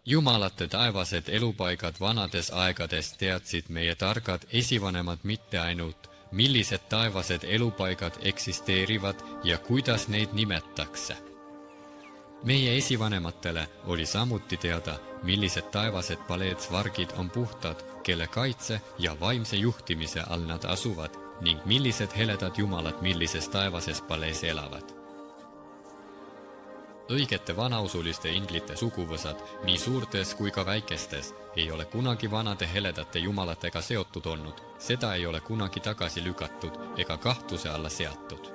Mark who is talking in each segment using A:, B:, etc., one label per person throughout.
A: Jumalate taevased elupaigad vanades aegades teadsid meie targad esivanemad mitte ainult, millised taevased elupaigad eksisteerivad ja kuidas neid nimetakse. Meie esivanematele oli samuti teada, millised taevased paleetsvargid on puhtad, kelle kaitse ja vaimse juhtimise all nad asuvad ning millised heledad jumalad millises taevases palees elavad. Õigete vanausuliste inglite suguvõsad, nii suurtes kui ka väikestes, ei ole kunagi vanade heledate jumalatega seotud olnud, seda ei ole kunagi tagasi lükatud ega kahtluse alla seatud.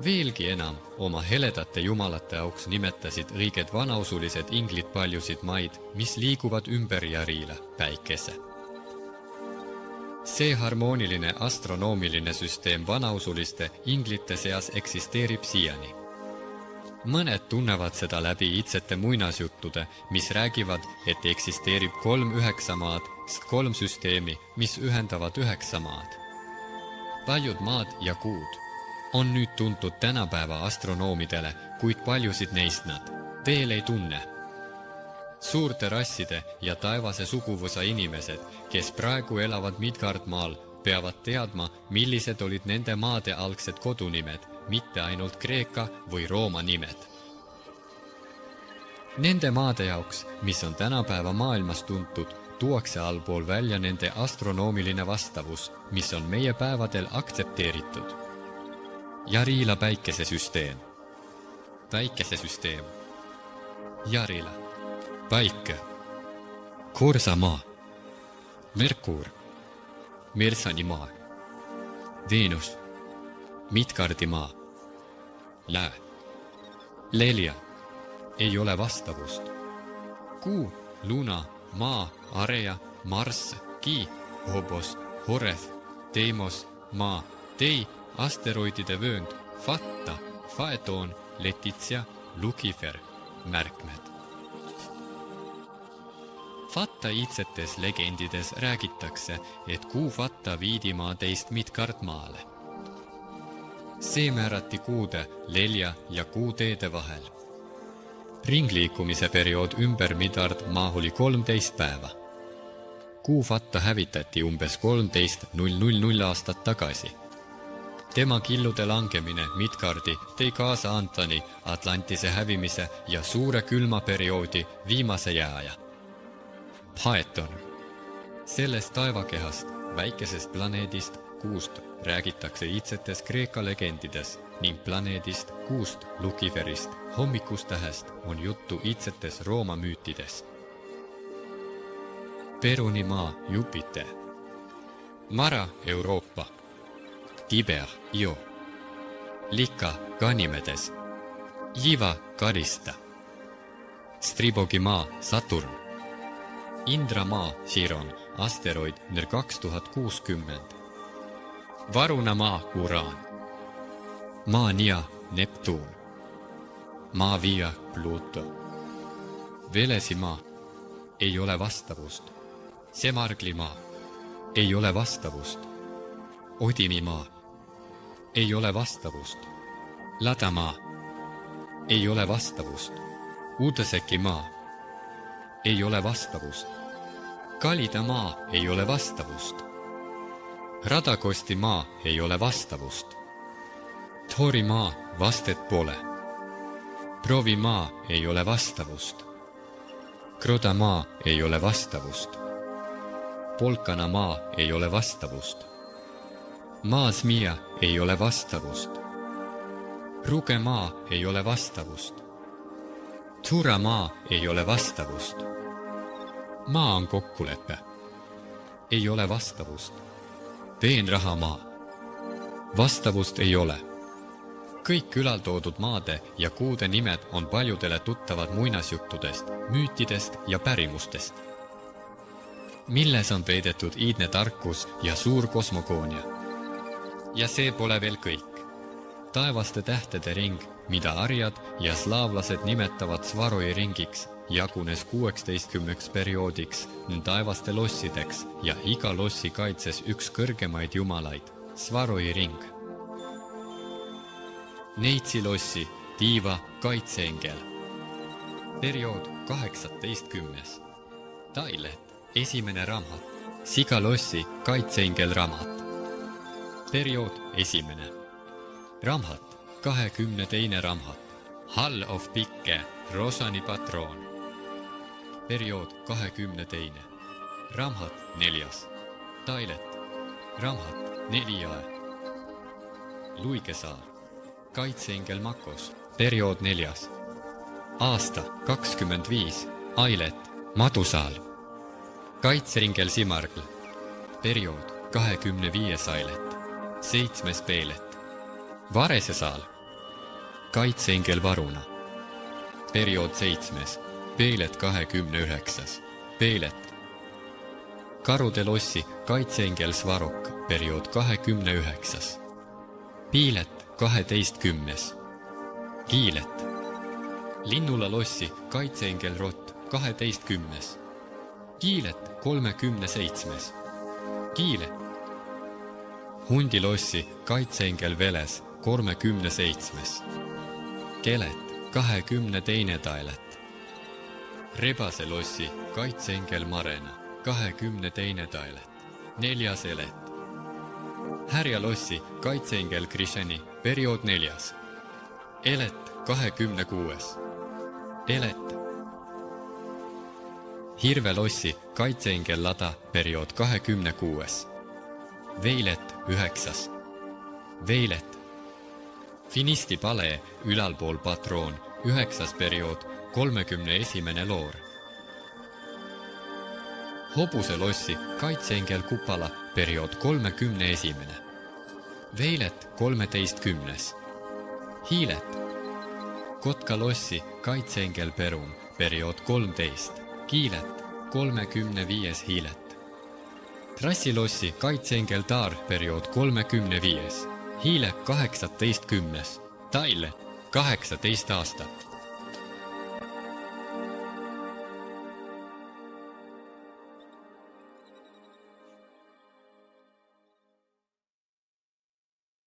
A: Veelgi enam, oma heledate jumalate auks nimetasid õiged vanausulised inglid paljusid maid, mis liiguvad ümber Jariila, päikese. See harmooniline astronoomiline süsteem vanausuliste inglite seas eksisteerib siiani. Mõned tunnevad seda läbi itsete muinasjuttude, mis räägivad, et eksisteerib 3 üheksamaad, 3 süsteemi, mis ühendavad 9 maad. Paljud maad ja kuud on nüüd tuntud tänapäeva astronoomidele, kuid paljusid neist nad veel ei tunne. Suurte rasside ja taevase suguvõsa inimesed, kes praegu elavad Midgardmaal, peavad teadma, millised olid nende maade algsed kodunimed, mitte ainult Kreeka või Rooma nimed. Nende maade jaoks, mis on tänapäeva maailmas tuntud, tuuakse allpool välja nende astronoomiline vastavus, mis on meie päevadel aktsepteeritud. Jariila päikesesüsteem. Päikesesüsteem. Jariila. Päike. Korsamaa. Merkuur. Mersanimaa. Veenus. Midgardi maa. Lää. Lelia. Ei ole vastavust. Kuu, Luna, maa, Areja, Marss, Ki, Hobos, Horeth, Deimos, maa, Tei, asteroidide vöönd, Fatta, Faeton, Letitsia, Lucifer, märkmed. Fatta-iidsetes legendides räägitakse, et kuu Fatta viidi maa teist Midgardmaale. See määrati kuude, Lelia ja kuuteede vahel. Ringliikumise periood ümber Midgardmaa oli 13 päeva. Kuu Fatta hävitati umbes 13,000 aastat tagasi. Tema killude langemine Midgardi tõi kaasa Antoni, Atlantise hävimise ja suure külma perioodi viimase jääaja. Phaeton. Sellest taevakehast, väikesest planeedist, kuust räägitakse iidsetes Kreeka legendides ning planeedist, kuust, Luciferist, hommikustähest on juttu iidsetes Rooma müütides. Perunimaa, Jupiter. Mara, Euroopa. Tiber, Io. Lika, Ganimedes. Jiva, Karista. Stribogimaa, Saturn. Indramaa, Chiron, asteroid NER 2060. Varunamaa, Uraan. Maania, Neptuun. Maavia, Pluto. Velesimaa, ei ole vastavust. Semarglimaa, ei ole vastavust. Odimimaa, ei ole vastavust. Ladamaa, ei ole vastavust. Uudesekimaa, ei ole vastavust. Kalidamaa, ei ole vastavust. Radakostimaa, ei ole vastavust. Thorimaa, vastet pole. Provimaa, ei ole vastavust. Krodamaa, ei ole vastavust. Polkanamaa, ei ole vastavust. Maasmia, ei ole vastavust. Rugemaa, ei ole vastavust. Turamaa, ei ole vastavust. Maa on kokkulepe. Ei ole vastavust. Peenrahamaa. Vastavust ei ole. Kõik ülaltoodud maade ja kuude nimed on paljudele tuttavad muinasjuttudest, müütidest ja pärimustest. Milles on peidetud iidne tarkus ja suur kosmogoonia? Ja see pole veel kõik. Taevaste tähtede ring, mida arjad ja slaavlased nimetavad Svaroi ringiks, jagunes 16 perioodiks taevaste lossideks ja iga lossi kaitses üks kõrgemaid jumalaid, Svaroi ring. Neitsi lossi, tiiva, kaitseengel. periood 18. Tailet, esimene raamat. Sigalossi kaitseingel raamat. Periood 1. Raamat 22. raamat. Hall of Pikke, Rosani patroon. Periood 22. Raamat 4. Tailet, raamat 4 jae. Luikesaar, kaitseingel Makos. Periood 4. Aasta 25. Ailet, Madusaal. Kaitseingel Simargl. Periood 25. Ailet, 7. Peelet. Varesesaal, kaitseingel Varuna. Periood 7. Peelet 29. Peelet. Karude lossi, kaitseingel Svarok. Periood 29. Piilet 12. Kiilet. Linnula lossi, kaitseingel Rott. 12. Kiilet 37. Kiilet. Hundi lossi, kaitseingel Veles. 37. Kelet 22. Tailet. Rebase lossi, kaitseingel Marena. 22. Tailet. 4. Elet. Härja lossi, kaitseingel Krishani. Periood 4. Elet 26. Elet. Hirve lossi, kaitseingel Lada. Periood 26. Veilet 9. Veilet. Finisti palee, ülalpool patroon. 9. periood, 31. loor. Hobuse lossi, kaitseingel Kupala. Periood 31. Veilet 13. Hiilet. Kotka lossi, kaitseingel Perun. Periood 13. Kiilet 35. Hiilet. Trassi lossi, kaitseingel Taar. Periood 35. Hiile 18. Taile 18 aastat.